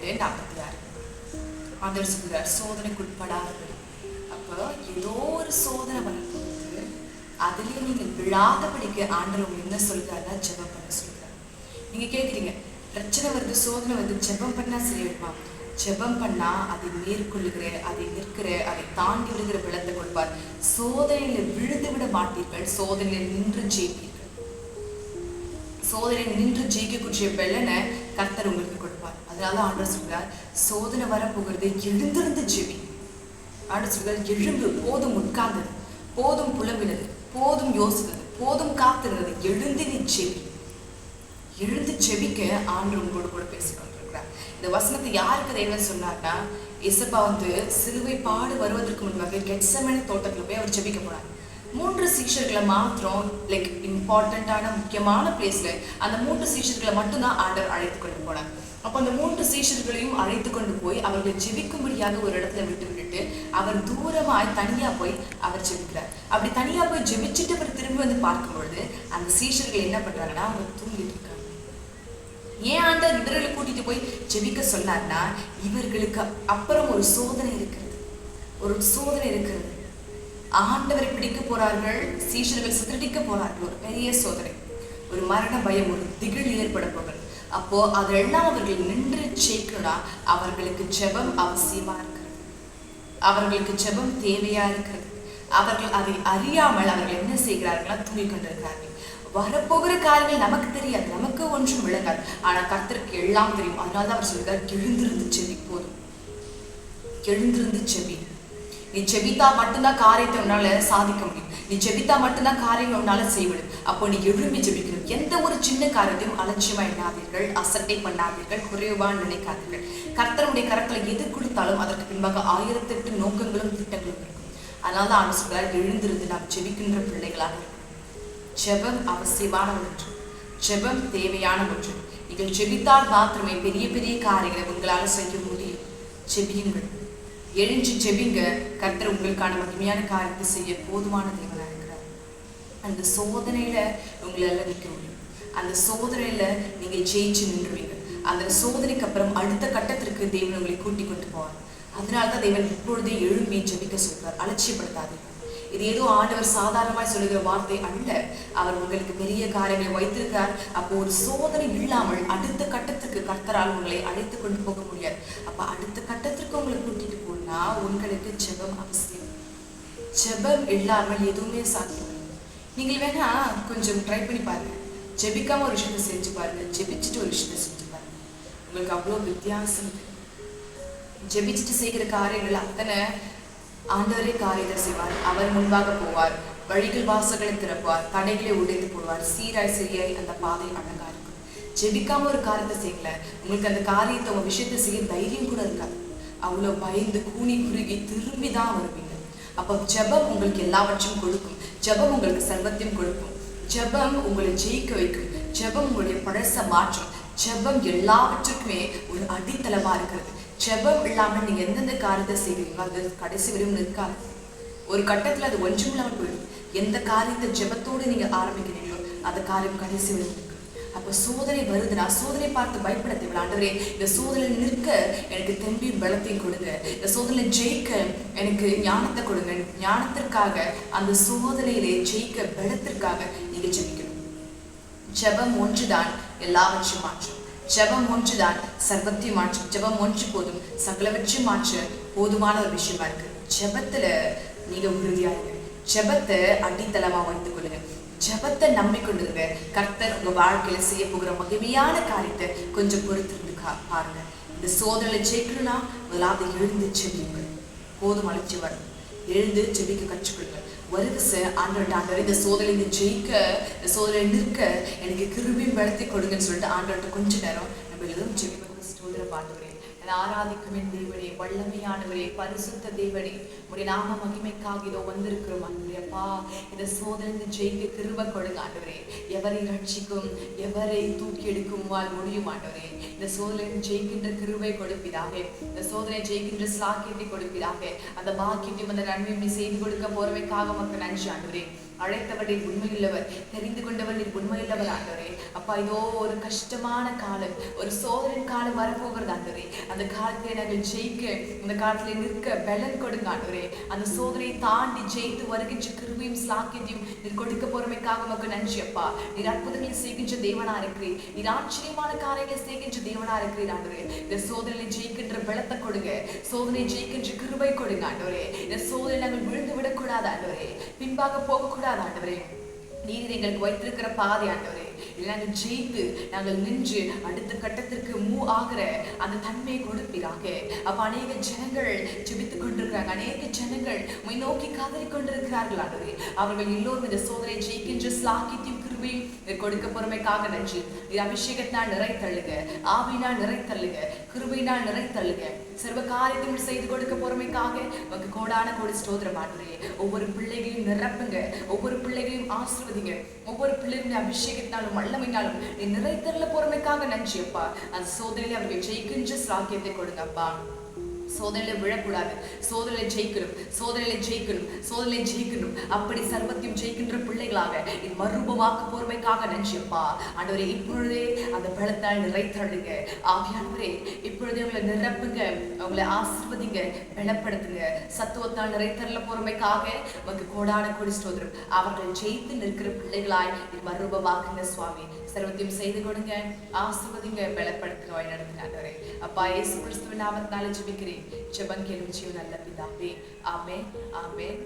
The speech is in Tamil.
42:46 ஆண்டவர் சொல்கிறார், சோதனைக்குட்படாதபடி. அப்போ ஏதோ ஒரு சோதனை வரப்போகுது, அதுலயே நீங்கள் விழாதபடிக்கு ஆண்டவர் உங்களுக்கு என்ன சொல்கிறாருன்னா ஜெபம் பண்ண சொல்கிறார். நீங்க கேட்குறீங்க, பிரச்சனை வருது, சோதனை வருது, ஜெபம் பண்ணா சரியாயிடுமா? ஜெபம் பண்ணா அதை மேற்கொள்ளுகிற, அதை நிற்கிற, அதை தாண்டி விடுகிற பலத்தை கொடுப்பார். சோதனையில விழுந்து விட மாட்டீர்கள், சோதனையில நின்று ஜெயிப்பீர்கள். சோதனை நின்று ஜெயிக்கக்கூடிய பலனை கர்த்தர் உங்களுக்கு கொடுப்பார். அதனால ஆண்டவர் சொல்றார், சோதனை வரப்போகிறது, எழுந்திருந்து ஜெபி. ஆண்டவர் சொல்றார், எழும்பு, போதும் உட்கார்ந்தது, போதும் புலம்பினது, போதும் யோசித்தது, போதும் காத்திருந்தது, எழுந்து நீ ஜெபி. எழுந்து ஜெபிக்க ஆண்டவர் உங்களோட கூட பேசிக்கொண்டிருக்கிறார். இந்த வசனத்தை யாருக்கு தேவன் சொன்னார்னா, இசப்பா சிலுவை பாடு வருவதற்கு முன்பாக கெத்செமனே தோட்டத்துல போய் அவர் ஜெபிக்க போனார். 3 சீஷர்களை மாத்திரம் லைக் இம்பார்ட்டன்டான முக்கியமான பிளேஸ்ல அந்த 3 சீஷர்களை மட்டும்தான் ஆண்டவர் அழைத்து கொண்டு போனார். அப்போ அந்த 3 சீஷர்களையும் அழைத்து கொண்டு போய் அவர்களை ஜெபிக்கும்படியாக ஒரு இடத்துல விட்டுவிட்டு அவர் தூரமாய் தனியா போய் அவர் ஜெபிக்கிறார். அப்படி தனியா போய் ஜெபிச்சுட்டு அவர் திரும்பி வந்து பார்க்கும் பொழுது அந்த சீஷர்கள் என்ன பண்றாங்கன்னா, அவங்க தூங்கிட்டு இருக்காங்க. ஏன் ஆண்டவர் இவர்களை கூட்டிட்டு போய் ஜெபிக்க சொன்னார்னா, இவர்களுக்கு அப்புறம் ஒரு சோதனை இருக்கிறது, ஒரு சோதனை இருக்கிறது. ஆண்டவரை பிடிக்க போறார்கள், சீஷர்கள் சிதறடிக்க போறார்கள், ஒரு பெரிய சோதனை, ஒரு மரண பயம், ஒரு திகில் ஏற்பட போகிறது. அப்போ அதெல்லாம் அவர்கள் நின்று ஜெயிக்கணும்னா அவர்களுக்கு ஜெபம் அவசியமா இருக்கிறது, அவர்களுக்கு ஜெபம் தேவையா இருக்கிறது. அவர்கள் அதை அறியாமல் அவர்கள் என்ன செய்கிறார்களா, தூங்கிக் கொண்டிருக்கிறார்கள். வரப்போகிற காரியங்கள் நமக்கு தெரியாது, நமக்கு ஒன்றும் விளங்காது, ஆனா கர்த்தருக்கு எல்லாம் தெரியும். அதனால அவர் சொல்கிறார், எழுந்திருந்து செவி, போதும் எழுந்திருந்து செவி. நீ ஜெபித்தா மட்டும்தான் காரியத்தை உன்னால சாதிக்க முடியும், நீ ஜெபித்தா மட்டும்தான் காரியங்கள் உன்னால செய்விடும். அப்போ நீ எழும்பி ஜெபிக்கணும். எந்த ஒரு சின்ன காரியத்தையும் அலட்சியமா எண்ணாதீர்கள், அசட்டை பண்ணாதீர்கள், குறைவா நினைக்காதீர்கள். கர்த்தருடைய கரத்துல எது கொடுத்தாலும் அதற்கு பின்பாக 1008 நோக்கங்களும் திட்டங்களும் இருக்கும். அதனால ஆண்டவர் சொல்றார், எழுந்திருந்து நாம் ஜெபிக்கின்ற பிள்ளைகளாக இருக்கும். ஜெபம் அவசியமான ஒன்று, ஜெபம் தேவையான ஒன்று. நீங்கள் ஜெபித்தால் மாத்திரமே பெரிய பெரிய காரியங்களை உங்களால செய்ய முடியும். ஜெபியுங்கள், எழுஞ்சி ஜெபிங்க. கர்த்தர் உங்களுக்கான மகிமையான காரியத்தை செய்ய போதுமான தேவனா இருக்கிறார். அந்த சோதனையில உங்களால நிற்க முடியும், அந்த சோதனையில நீங்க ஜெயிச்சு நின்றுவீங்க. அந்த சோதனைக்கு அப்புறம் அடுத்த கட்டத்திற்கு தேவன் உங்களை கூட்டிக் கொண்டு போவார். அதனால்தான் தேவன் இப்பொழுதே எழும்பி ஜெபிக்க சொல்றார். அலட்சியப்படுத்தாதீங்க. இது ஏதோ ஆண்டவர் சாதாரணமாய் சொல்லுகிற வார்த்தை அல்ல, அவர் உங்களுக்கு பெரிய காரியங்களை வைத்திருக்கிறார். அப்போ ஒரு சோதனை இல்லாமல் அடுத்த கட்டத்துக்கு கர்த்தரால் உங்களை அழைத்து கொண்டு போக முடியாது. அப்ப அடுத்த கட்டத்திற்கு உங்களை கூட்டிட்டு போனா உங்களுக்கு ஜெபம் அவசியம். ஜெபம் இல்லாமல் எதுவுமே சாத்தியம். நீங்கள் வேணா கொஞ்சம் ட்ரை பண்ணி பாருங்க, ஜெபிக்காம ஒரு விஷயத்தை செஞ்சு பாருங்க, ஜெபிச்சுட்டு ஒரு விஷயத்தை செஞ்சு பாருங்க, உங்களுக்கு அவ்வளோ வித்தியாசம். ஜெபிச்சுட்டு செய்கிற காரியங்கள் அத்தனை ஆண்டவரே காரியத்தை செய்வார். அவர் முன்பாக போவார், வழிகள் வாசல்களை திறப்பார், தடைகளை உடைத்து போடுவார், சீராய் சிறியாய் அந்த பாதை அழகா இருக்கும். ஜெபிக்காம ஒரு காரியத்தை செய்யல, உங்களுக்கு அந்த காரியத்தை உங்க விஷயத்தை செய்ய தைரியம் கூட இருக்காது. அவ்வளோ பயந்து கூனி குறுகி திரும்பி தான் வருவீங்க. அப்போ ஜெபம் உங்களுக்கு எல்லாவற்றையும் கொடுக்கும், ஜெபம் உங்களுக்கு சர்வத்தையும் கொடுக்கும், ஜெபம் உங்களை ஜெயிக்க வைக்கும், ஜெபம் உங்களுடைய பழச மாற்றம், ஜெபம் எல்லாவற்றுக்குமே ஒரு அடித்தளமா இருக்கிறது. ஜெபம் இல்லாமல் நீங்க எந்தெந்த காரியத்தை செய்வீங்களோ அது கடைசி வரையும் நிற்காது. ஒரு கட்டத்துல அது ஒன்றும் இல்லாமல் போயிடும். எந்த காரியத்தை ஜெபத்தோடு நீங்க ஆரம்பிக்கிறீங்களோ அந்த காரியம் கடைசி வரையும் நிற்கும். அப்போ சோதனை வருதுன்னா சோதனை பார்த்து பயப்பட தேவை. ஆண்டவரே, இந்த சோதனை நிற்க எனக்கு தெம்பியும் பலத்தையும் கொடுங்க, இந்த சோதனை ஜெயிக்க எனக்கு ஞானத்தை கொடுங்க. ஞானத்திற்காக, அந்த சோதனையிலே ஜெயிக்க பலத்திற்காக நீங்க ஜெபிக்கணும். ஜெபம் ஒன்றுதான் எல்லாவற்றையும் மாற்றும், ஜெபம் ஒன்றுதான் சர்வத்தையும் மாற்றும், ஜெபம் ஒன்று போதும் சகலவற்றையும் மாற்ற போதுமான ஒரு விஷயமா இருக்கு. ஜெபத்துல நீங்க உறுதியா இருங்க, ஜெபத்தை அடித்தளமா வைத்துக் கொள்ளுங்க, ஜெபத்தை நம்பிக்கொண்டுங்க. கர்த்தர் உங்க வாழ்க்கையில செய்ய போகிற மகிமையான காரியத்தை கொஞ்சம் பொறுத்திருந்து பாருங்க. இந்த சோதனை ஜெயிக்கணும்னா முதலாவது எழுந்து ஜெபிங்க. போதும் அழைச்சி வரும், எழுந்து ஜெபிக்க கற்றுக்கொள்ளுங்க. வருக ஆண்டவர், இந்த சோதனை ஜெயிக்க, இந்த சோதனை நிற்க எனக்கு கிருபையும் பலத்தை கொடுங்கன்னு சொல்லிட்டு ஆண்டவர்கிட்ட கொஞ்ச நேரம் நம்ம எல்லோரும் ஜெபிக்க பாட்டுகிறேன். ஆராதிக்கும் என் தேவனே, வல்லமையானவரே, பரிசுத்த தேவனே, உடைய நாம மகிமைக்காக இதோ வந்திருக்கிறோம் ஆண்டவரே. அப்பா, இந்த சோதனை ஜெயிக்க கிருபை கொடுங்க ஆண்டவரே. எவரை ரட்சிக்கும், எவரை தூக்கி எடுக்கும் முடியும் ஆண்டவரே. இந்த சோதனை ஜெயிக்கின்ற கிருபை கொடுப்பீராக, இந்த சோதனை ஜெயிக்கின்ற சாக்கியத்தை கொடுப்பீராக. அந்த பாக்கியத்தையும் அந்த நன்மையை செய்து கொடுக்க போறவைக்காக மக்கள் நன்றி ஆண்டவரே. அழைத்தவர் நீர் உண்மையுள்ளவர், தெரிந்து கொண்டவர் நீர் உண்மையுள்ளவர் ஆண்டவரே. அப்பா, இதோ ஒரு கஷ்டமான காலம், ஒரு சோதனை காலம் வரப்போகிறது ஆண்டவரே. அந்த காலத்திலே நாங்கள் ஜெயிக்க, அந்த காலத்திலே நிற்க பலன் கொடுங்க ஆண்டவரே. அந்த சோதனையை தாண்டி ஜெயித்து வருகின்ற கிருபையும் ஸ்லாக்கியத்தையும் நீர் கொடுக்க போறமைக்காக உமக்கு நன்றி அப்பா. நீர் அற்புதங்களை செய்கின்ற தேவனா இருக்கிறீர், நீர் ஆச்சரியமான காரியங்களை செய்கின்ற தேவனா இருக்கிறீர் ஆண்டவரே. இந்த சோதனையை ஜெயிக்கின்ற பலத்தை கொடுங்க, சோதனை ஜெயிக்கின்ற கிருபை கொடுங்க ஆண்டவரே. இந்த சோதனை நாங்கள் விழுந்து விடக்கூடாது ஆண்டவரே, பின்பாக போகக்கூடாது ஆண்டவரே. நீர் எங்களுக்கு வைத்திருக்கிற பாதை ஆண்டவரே, நாங்கள் ஜெயித்து நாங்கள் நின்று அடுத்த கட்டத்திற்கு மூவ் ஆகிற அந்த தன்மையை கொடுப்பீராக. அப்ப அநேக ஜனங்கள் ஜெபித்துக் கொண்டிருக்கிறாங்க, அநேக ஜனங்கள் உம்மை நோக்கி காதலி கொண்டிருக்கிறார்கள் ஆண்டவரே. அவர்கள் எல்லோரும் இந்த சோதனை ஜெயிக்கின்ற ஸ்லாக்கியத்தையும் கிருபையும் கொடுக்க பொறுமைக்காக நன்றி. நீர் அபிஷேகத்தினால் நிறைத்தள்ளுங்க, ஆவியினால் நிறைத்தள்ளுங்க, கிருபையினால் நிறைத்தள்ளுங்க, சர்வ காரியத்தையும் செய்து கொடுக்க பொறுமைக்காக உங்க கோடான கோடி ஸ்தோத்திரம் ஆண்டவரே. ஒவ்வொரு பிள்ளைகளையும் நிரப்புங்க, ஒவ்வொரு பிள்ளைகளையும் ஆசீர்வதிங்க, ஒவ்வொரு பிள்ளைகளுடைய அபிஷேகத்தினாலும் வல்லமையினாலும் நீ நிறைத்தள்ள பொறுமைக்காக நன்றி அப்பா. அந்த சோதனையில அவர்கள் ஜெயிக்கின்ற ஸ்லாக்கியத்தை கொடுங்கப்பா. சோதனையில விழக்கூடாது, சோதனையில ஜெயிக்கணும், சோதனையில ஜெயிக்கணும், சோதனையில ஜெயிக்கணும். அப்படி சர்வத்தையும் ஜெயிக்கின்ற பிள்ளைகளாக நீ மறுரூபமாக்க பொறுமைக்காக நன்றியப்பா. ஆண்டவரே, இப்பொழுதே அந்த பலத்தால் நிறைத்தழுங்க ஆவியானவரே. இப்பொழுதே அவங்களை நிரப்புங்க, அவங்களை ஆசீர்வதிங்க, பலப்படுத்துங்க. சத்துவத்தால் நிறைத்தள்ள பொறுமைக்காக உமக்கு கோடான கோடி ஸ்தோத்திரம். அவர்கள் ஜெயித்து நிற்கிற பிள்ளைகளாய் நீ மறுரூபமாக்குங்க சுவாமி. சர்வத்தையும் செய்து கொடுங்க, ஆசீர்வதிங்க, பலப்படுத்துங்க, வழி நடத்துங்க ஆண்டவரே. அப்பா இயேசு கிறிஸ்துவின் நாமத்தினால ஜெபிக்கிறேன். ஜெபம் கேளும் ஜீவன் நல்ல பிதாவே. ஆமென், ஆமென்.